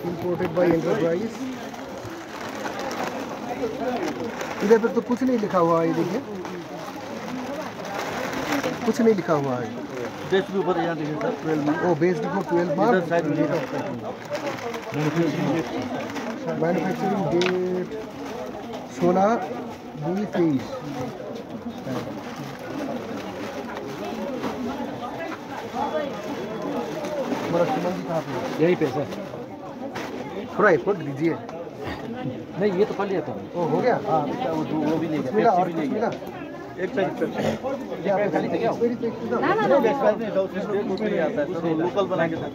Imported by Enterprise। इधर पे तो कुछ नहीं लिखा हुआ है, ये देखिए कुछ नहीं लिखा हुआ है। बेस्ट के ऊपर यहाँ देखिए सर 12 मार्क। ओ based for 12 mark. Manufacturing date 16/2023। हमारा सुमन जी कहाँ पे? यहीं पे सर। थोड़ा एफर्ट दीजिए। नहीं ये तो कर लिया था। ओ हो गया। हाँ वो भी ले गया, और भी ले गया। एक पैकेट खाली था क्या? ना नहीं तो उसमें नहीं आता है, तो लोकल बना के था।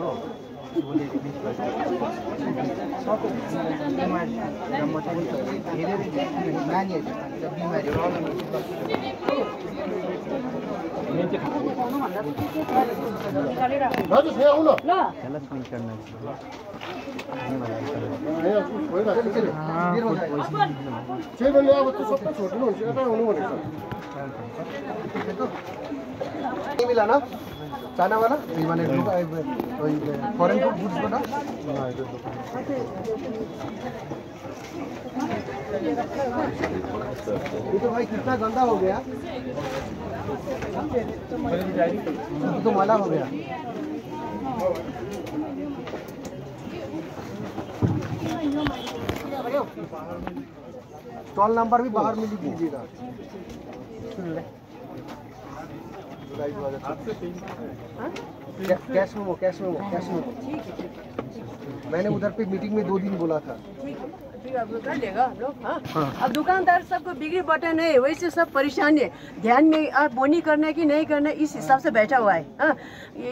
मिला ना चाइना वाला माने फॉरेन गुड्स बना। ये तो भाई कितना गंदा हो गया, तो माला हो गया। स्टॉल नंबर भी बाहर में लिख लीजिएगा। कैश में वो मैंने उधर पे मीटिंग में 2 दिन बोला था। आप लोग कर लेगा हम लोग। हाँ अब दुकानदार सबको बिक्री बटन है, वैसे सब परेशान है। ध्यान में आप बोनी करना कि नहीं करना इस हिसाब से बैठा हुआ है। हाँ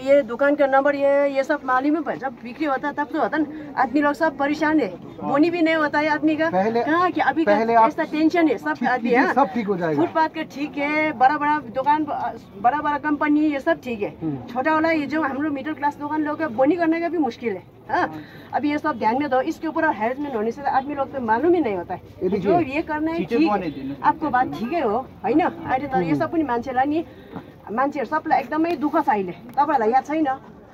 ये दुकान का नंबर ये सब मालूम है। जब बिक्री होता तब तो होता ना, आदमी लोग सब परेशान है। बोनी भी नहीं होता है आदमी का। कहाँ कि अभी ऐसा टेंशन है सब आदमी। हाँ सब ठीक हो जाएगा। फुटपाथ का ठीक है, बड़ा बड़ा दुकान, बड़ा बड़ा कंपनी ये सब ठीक है। छोटा वाला ये जो हम लोग मिडिल क्लास दुकान लोग है, बोनी करने का भी मुश्किल है। हाँ अभी ये सब ध्यान में दो। इसके ऊपर हेल्पमेंट होने से आदमी लोग तो मालूम ही नहीं होता है। जो ये करना है ठीक है, आपको बात ठिकै हो होइन। अहिले त यो सब पनि मान्छेलाई नि मान्छेहरू सबलाई एकदमै दुःख छ। अहिले तपाईँहरूलाई याद छैन,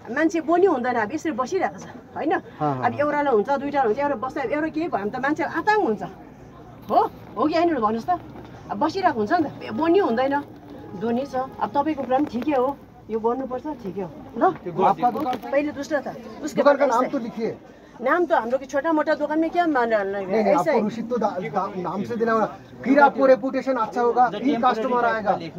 मान्छे बोनी हुँदैन, अब यसरी बसिरहेको छ होइन। अब एउटालाई हुन्छ, दुईवटा हुन्छ, एउटा बस्दा एउटा केही भयो भने त मान्छे आतङ्क हुन्छ। हो कि होइन भन्नुहोस् त। अब बसिरहेको हुन्छ नि त, बोनी हुँदैन, धोनी छ। अब तपाईँको कुरा पनि ठिकै हो, यो गर्नुपर्छ, ठिकै हो ल। पहिले दूसरा था उसके बाद नाम तो लिखिए। नाम तो हम लोग की छोटा मोटा दुकान में क्या मान ऐसा रसीद तो नाम से देना होगा, फिर आपको रेपुटेशन अच्छा होगा, फिर कस्टमर आएगा, फिर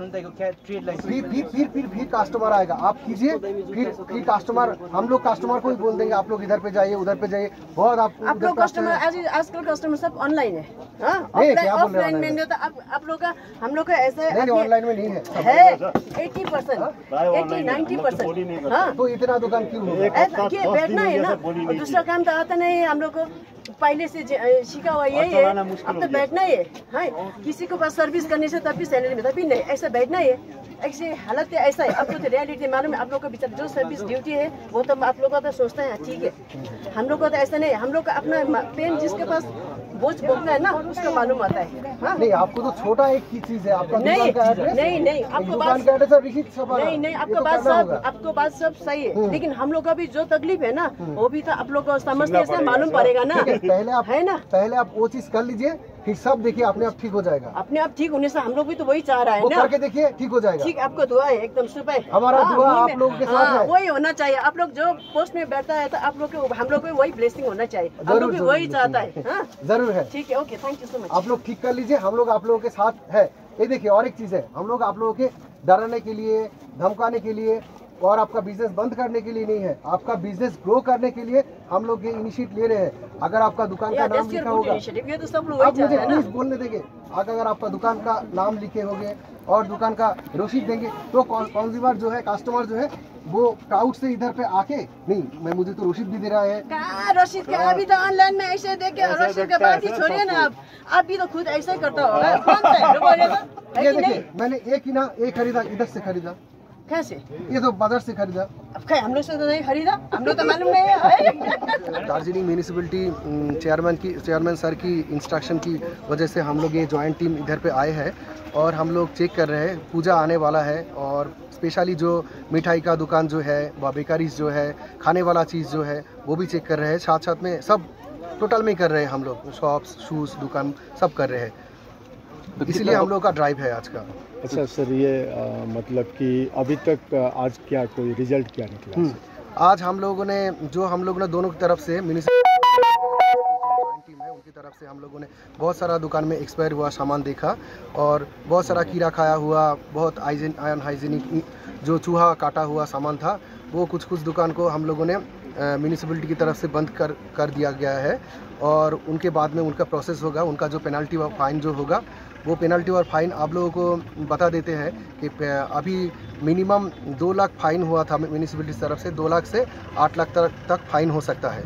कस्टमर आएगा। आप कीजिए, फिर कस्टमर, हम लोग कस्टमर को ही बोल देंगे आप लोग इधर पे जाइए उधर पे जाइए। बहुत आप लोग कस्टमर आजकल कस्टमर सब ऑनलाइन है। ऑफलाइन में तो आप लोग का हम लोग का ऐसा ऑनलाइन में नहीं है 80%, 80-90%। हाँ तो इतना दुकान क्यों बैठना है ना, और दूसरा काम तो आता नहीं है हम लोग को, पहले से सीखा हुआ यही है। अब तो बैठना ही है। हाँ किसी को पास सर्विस करने से तभी सैलरी में तभी नहीं, ऐसा बैठना ही है। ऐसे हालत ऐसा है। आपको तो रियलिटी मालूम है, आप लोग का बेचारा जो सर्विस ड्यूटी है वो तो आप लोग का तो सोचते हैं ठीक है। हम लोग का तो ऐसा नहीं, हम लोग का अपना पेन जिसके पास बोझ बोलना है ना उसको मालूम आता है। हाँ नहीं आपको तो छोटा एक ही चीज है, आपका नहीं आपको बात आपको बात सब सही है, लेकिन हम लोग का भी जो तकलीफ है ना वो भी तो आप लोग को समझने से मालूम पड़ेगा ना। पहले आप वो चीज कर लीजिए, फिर सब देखिए अपने आप ठीक हो जाएगा। अपने आप ठीक होने से हम लोग भी तो वही चाह रहा है ना, करके देखिए ठीक हो जाएगा। ठीक आपको दुआ है एकदम सुबह, हमारा दुआ आप लोगों के साथ है। वही होना चाहिए। आप लोग जो पोस्ट में बैठता है तो आप लोग हम लोग को वही ब्लेसिंग होना चाहिए, हम लोग भी वही चाहता है। जरूर है, ठीक है, okay, thank you so much. आप लोग ठीक कर लीजिए, हम लोग आप लोगों के साथ है। ये देखिए और एक चीज है, हम लोग आप लोगों के डराने के लिए, धमकाने के लिए और आपका बिजनेस बंद करने के लिए नहीं है, आपका बिजनेस ग्रो करने के लिए हम लोग ये इनिशिएटिव ले रहे हैं। अगर आपका दुकान का नाम लिखा होगा, आप मुझे प्लीज बोलने देंगे, अगर आपका दुकान का नाम लिखे होंगे और दुकान का रसीद देंगे तो कंज्यूमर जो है, कस्टमर जो है वो प्राउड से इधर पे आके नहीं, मैं मुझे तो रसीद भी दे रहा है। कहाँ रसीद का, अभी तो ऑनलाइन में ऐसे देख के रसीद का बात ही छोड़िए ना। आप भी तो खुद ऐसा ही करता होगा। ये देखिए मैंने एक ही ना एक खरीदा, इधर से खरीदा, कैसे? ये तो बाजार से खरीदा। अब कहीं हम लोग से तो नहीं खरीदा, हम लोग तो मालूम नहीं है। दार्जिलिंग म्यूनिसिपैलिटी चेयरमैन सर की इंस्ट्रक्शन की वजह से हम लोग ये जॉइंट टीम इधर पे आए हैं और हम लोग चेक कर रहे हैं। पूजा आने वाला है और स्पेशली जो मिठाई का दुकान जो है, बेकरीज जो है, खाने वाला चीज़ जो है वो भी चेक कर रहे हैं। साथ साथ में सब टोटल में कर रहे हैं हम लोग, शॉप्स, शूज़, दुकान सब कर रहे हैं। इसलिए हम लोग का ड्राइव है आज का। अच्छा सर, ये मतलब कि अभी तक आज क्या कोई रिजल्ट क्या निकला? आज हम लोगों ने दोनों की तरफ से जॉइंट टीम है उनकी तरफ से हम लोगों ने बहुत सारा दुकान में एक्सपायर हुआ सामान देखा और बहुत सारा कीड़ा खाया हुआ, बहुत अनहाइजीनिक जो चूहा काटा हुआ सामान था, वो कुछ दुकान को हम लोगों ने म्यूनिसिपैलिटी की तरफ से बंद कर दिया गया है और उनके बाद में उनका प्रोसेस होगा। उनका जो पेनल्टी और फाइन जो होगा वो पेनल्टी और फाइन आप लोगों को बता देते हैं कि अभी मिनिमम 2 लाख फाइन हुआ था म्यूनिसिपैलिटी की तरफ से, 2 लाख से 8 लाख तक फाइन हो सकता है।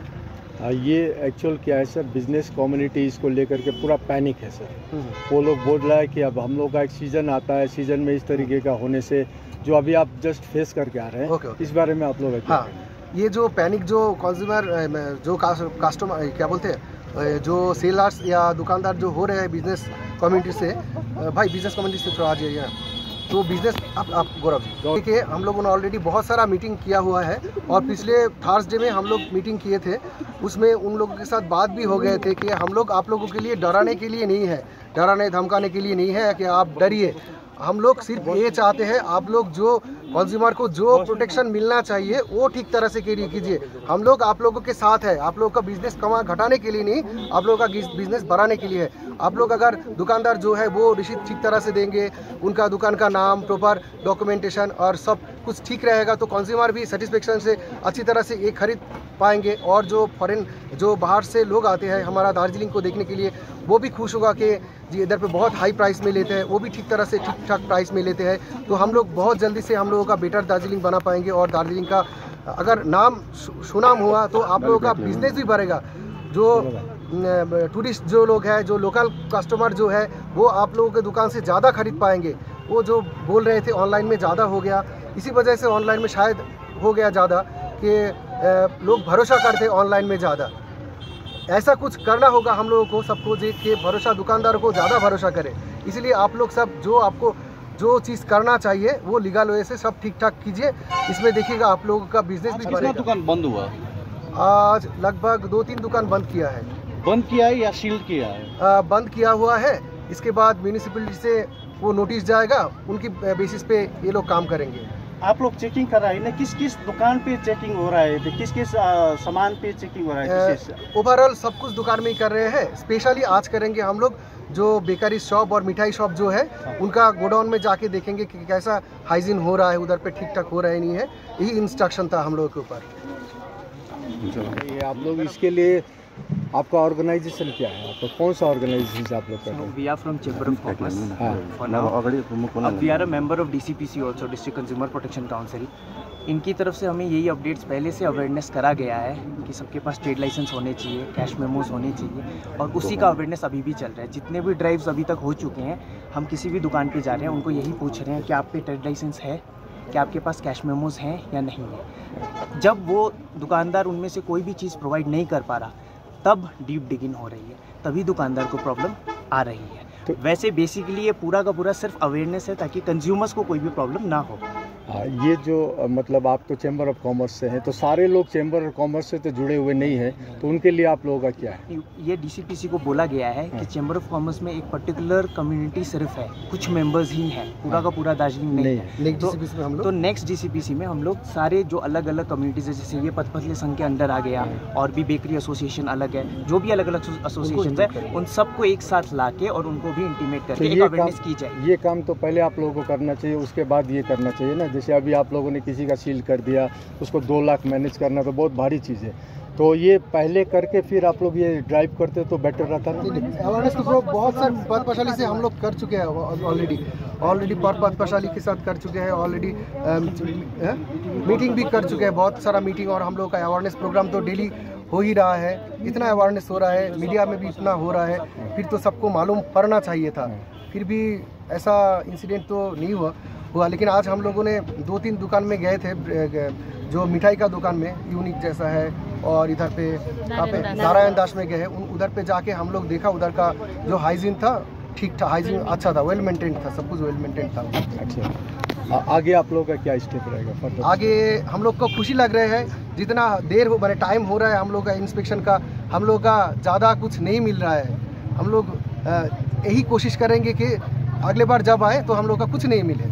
ये एक्चुअल क्या है सर, बिजनेस कम्युनिटी इसको लेकर के पूरा पैनिक है सर। वो लोग बोल रहा है कि अब हम लोग का एक सीज़न आता है, सीज़न में इस तरीके का होने से जो अभी आप जस्ट फेस करके आ रहे हैं, ओके। इस बारे में आप लोग हाँ, ये जो पैनिक जो कंज्यूमर जो कस्टमर क्या बोलते हैं, जो सेलर्स या दुकानदार जो हो रहे हैं बिजनेस कम्युनिटी से, भाई बिजनेस कम्युनिटी से थोड़ा आ जाइए। तो बिजनेस आप गौरव जी देखिए, हम लोगों ने ऑलरेडी बहुत सारा मीटिंग किया हुआ है और पिछले थर्सडे में हम लोग मीटिंग किए थे। उसमें उन लोगों के साथ बात भी हो गए थे कि हम लोग आप लोगों के लिए डराने के लिए नहीं है, डराने धमकाने के लिए नहीं है कि आप डरिए। हम लोग सिर्फ ये चाहते हैं आप लोग जो कंज्यूमर को जो प्रोटेक्शन मिलना चाहिए वो ठीक तरह से कीजिए। हम लोग आप लोगों के साथ है, आप लोगों का बिजनेस घटाने के लिए नहीं, आप लोगों का बिजनेस बढ़ाने के लिए है। आप लोग अगर दुकानदार जो है वो रिसीट ठीक तरह से देंगे, उनका दुकान का नाम, प्रॉपर डॉक्यूमेंटेशन और सब कुछ ठीक रहेगा तो कंज्यूमर भी सेटिस्फेक्शन से अच्छी तरह से ये खरीद पाएंगे। और जो बाहर से लोग आते हैं हमारा दार्जिलिंग को देखने के लिए, वो भी खुश होगा कि जी इधर पे बहुत हाई प्राइस में लेते हैं, वो भी ठीक तरह से ठीक ठाक प्राइस में लेते हैं। तो हम लोग बहुत जल्दी से हम लोगों का बेटर दार्जिलिंग बना पाएंगे और दार्जिलिंग का अगर नाम सुनाम हुआ तो आप लोगों का बिजनेस भी बढ़ेगा। जो टूरिस्ट जो लोग हैं, जो लोकल कस्टमर जो है, वो आप लोगों के दुकान से ज़्यादा खरीद पाएंगे। वो जो बोल रहे थे ऑनलाइन में ज़्यादा हो गया, इसी वजह से ऑनलाइन में शायद हो गया ज़्यादा कि लोग भरोसा करते ऑनलाइन में ज़्यादा। ऐसा कुछ करना होगा हम लोगों को, सबको देख के भरोसा, दुकानदारों को ज़्यादा भरोसा करें। इसलिए आप लोग सब जो आपको जो चीज़ करना चाहिए वो लीगल वे से सब ठीक ठाक कीजिए। इसमें देखिएगा आप लोगों का बिजनेस भी बढ़ेगा। दुकान बंद हुआ आज लगभग 2-3 दुकान बंद किया है। बंद किया है या सील किया है? बंद किया हुआ है। इसके बाद म्यूनिसिपैलिटी से वो नोटिस जाएगा, उनकी बेसिस पे ये लोग काम करेंगे। आप लोग चेकिंग कर रहे हैं ना, किस किस दुकान पे चेकिंग हो रहा है, किस किस सामान पे चेकिंग हो रहा है? ओवरऑल सब कुछ दुकान में ही कर रहे हैं। स्पेशली आज करेंगे हम लोग जो बेकरी शॉप और मिठाई शॉप जो है उनका गोडाउन में जाके देखेंगे कि कैसा हाइजीन हो रहा है, उधर पे ठीक ठाक हो रहा है नहीं है। यही इंस्ट्रक्शन था हम लोगों के ऊपर। ये आप लोग इसके लिए आपका ऑर्गेनाइजेशन क्या है, आपका कौन सा ऑर्गेनाइजेशन आप लोग कर रहे हैं? We are from chamber of commerce for now. We are a member of DCPC also, district consumer protection council. इनकी तरफ से हमें यही अपडेट्स पहले से अवेयरनेस करा गया है कि सबके पास ट्रेड लाइसेंस होने चाहिए, कैश मेमोज होने चाहिए और उसी का अवेयरनेस अभी भी चल रहा है। जितने भी ड्राइव्स अभी तक हो चुके हैं, हम किसी भी दुकान पे जा रहे हैं उनको यही पूछ रहे हैं कि आप पे ट्रेड लाइसेंस है, कि आपके पास कैश मेमोज हैं या नहीं है। जब वो दुकानदार उनमें से कोई भी चीज़ प्रोवाइड नहीं कर पा रहा, तब डीप डिगिंग हो रही है, तभी दुकानदार को प्रॉब्लम आ रही है। तो वैसे बेसिकली ये पूरा का पूरा सिर्फ अवेयरनेस है ताकि कंज्यूमर्स को कोई भी प्रॉब्लम ना हो। ये जो मतलब आप तो चैम्बर ऑफ कॉमर्स से हैं, तो सारे लोग चैम्बर ऑफ कॉमर्स से तो जुड़े हुए नहीं हैं, तो उनके लिए आप लोगों का क्या है? ये DCPC को बोला गया है कि चैम्बर ऑफ कॉमर्स में एक पर्टिकुलर कम्युनिटी सिर्फ है, कुछ मेंबर्स ही हैं, पूरा का पूरा दार्जिलिंग नहीं है। तो नेक्स्ट DCPC में हम लोग सारे जो अलग अलग कम्युनिटीज है, जैसे ये पथपथले संघ के अंडर आ गया और भी बेकरी एसोसिएशन अलग है, जो भी अलग अलग एसोसिएशन है उन सबको एक साथ ला के और उनको भी इंटीमेट करके एक अवेयरनेस की जाए। ये काम तो पहले आप लोगों को करना चाहिए, उसके बाद ये करना चाहिए ना। जैसे अभी आप लोगों ने किसी का सील कर दिया, उसको 2 लाख मैनेज करना तो बहुत भारी चीज़ है। तो ये पहले करके फिर आप लोग ये ड्राइव करते तो बेटर रहता ना। अवेयरनेस तो बहुत सारे पथपथाली से हम लोग कर चुके हैं ऑलरेडी पथपथाली के साथ कर चुके हैं ऑलरेडी, मीटिंग भी कर चुके हैं, बहुत सारा मीटिंग। और हम लोग का अवेयरनेस प्रोग्राम तो डेली हो ही रहा है। इतना अवेयरनेस हो रहा है, मीडिया में भी इतना हो रहा है, फिर तो सबको मालूम पड़ना चाहिए था। फिर भी ऐसा इंसिडेंट तो नहीं हुआ हुआ। लेकिन आज हम लोगों ने 2-3 दुकान में गए थे, जो मिठाई का दुकान में यूनिक जैसा है, और इधर पे नारायण दास में गए, उधर पे जाके हम लोग देखा उधर का जो हाइजीन था ठीक था, हाइजीन अच्छा था, वेल मेंटेन था, सब कुछ वेल मेंटेन था। अच्छा, आगे आप लोगों का क्या स्टेप रहेगा? आगे हम लोग को खुशी लग रहे है, जितना देर हो, मैंने टाइम हो रहा है हम लोग का इंस्पेक्शन का, हम लोग का ज़्यादा कुछ नहीं मिल रहा है। हम लोग यही कोशिश करेंगे कि अगले बार जब आए तो हम लोग का कुछ नहीं मिले।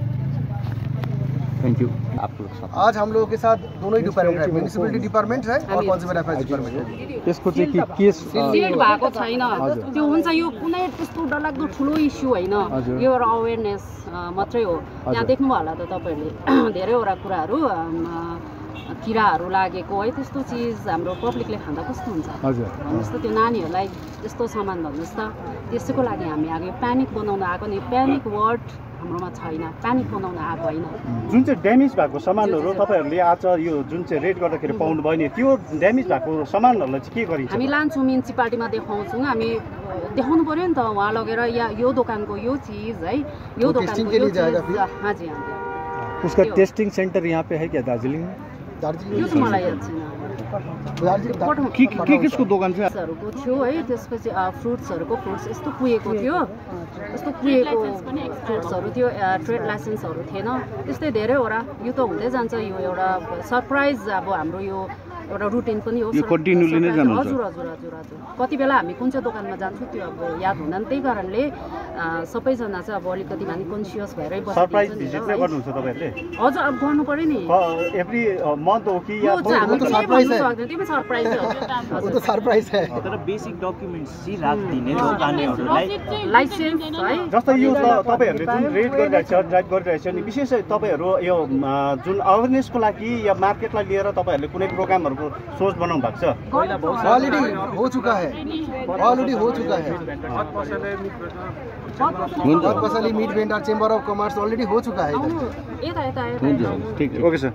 Thank you. आप लोग आज हम लोगों के साथ दोनों ही डिपार्टमेंट है, म्युनिसिपलिटी डिपार्टमेंट है और कन्ज्युमर अफेयर्स डिपार्टमेन्ट है। त्यसको चाहिँ के केस सिल्ड भएको छैन त्यो हुन्छ, यो कुनै त्यस्तो डरलाग्दो ठुलो इस्यु होइन, यो एउटा अवेरनेस मात्रै हो। यहाँ देख्नुभयो होला त तपाईँहरूले धेरैवटा कुराहरू किराहरू लागेको है, त्यस्तो चिज हाम्रो पब्लिकले खाँदा कस्तो हुन्छ भन्नुहोस् त। त्यो नानीहरूलाई त्यस्तो सामान भन्नुहोस् त, त्यसैको लागि हामी आएको प्यानिक बनाउन आएको नि, प्यानिक वर्ड हाम्रोमा छैन, प्यानिक बनाउन आएको होइन। जुन चाहिँ ड्यामेज भएको सामानहरू तपाईँहरूले आज यो जुन चाहिँ रेड गर्दाखेरि पाउनुभयो नि, त्यो ड्यामेज भएको सामानहरूलाई चाहिँ के गरिन्छ? हामी लान्छौँ, म्युनिसिपालिटीमा देखाउँछौँ, हामी देखाउनु पऱ्यो नि त, वहाँ लगेर यो दोकानको यो चिज है, यो दोकानको यो चिज। हजुर, उसका टेस्टिंग सेंटर यहाँ पे है क्या दार्जिलिङ में? यो चाहिँ मलाई याद छैन। के को दोकान छ? फ्रुट्सहरूको थियो है, त्यसपछि फ्रुट्सहरूको फ्रुट्स यस्तो कुहेको थियो, यस्तो कुहेको फ्रुट्सहरू थियो, ट्रेड लाइसेन्सहरू थिएन, त्यस्तै धेरैवटा। यो त हुँदै जान्छ, यो एउटा सरप्राइज अब हाम्रो यो एउटा रुटिन पनि हो। यो कन्टिन्युली नै जान्छ? हजुर हजुर हजुर हजुर। कति बेला हामी कुन चाहिँ दोकानमा जान्छौँ त्यो अब याद हुँदैन, त्यही कारणले सबैजना चाहिँ अब अलिकति मानि कन्सियस भएरै बस्छ। सरप्राइज भिजिट नै गर्नुहुन्छ तपाईँहरूले? हजुर, अब गर्नु पर्यो नि, एभ्री मन्थ हो कि या? त्यो चाहिँ हामी केही भन्नु सक्दैन, त्यो पनि सरप्राइज हो। वो तो सरप्राइज है। तर बेसिक डकुमेन्ट्स चाहिँ राख्दिने दोकानेहरूलाई लाइसेन्स है। जस्तै यो तपाईँहरूले जुन रेड गरिरहेछ, ड्राइभ गरिरहेछ नि, विशेष तपाईँहरू यो जुन अवेरनेसको लागि या मार्केटलाई लिएर तपाईँहरूले कुनै प्रोग्रामहरूको सोच बनाउनु भएको छ? ऑलरेडी हो चुका है, ऑलरेडी हो चुका है। और पसली meat vendor chamber of commerce already हो चुका है। यता यता ठीक है, ओके सर।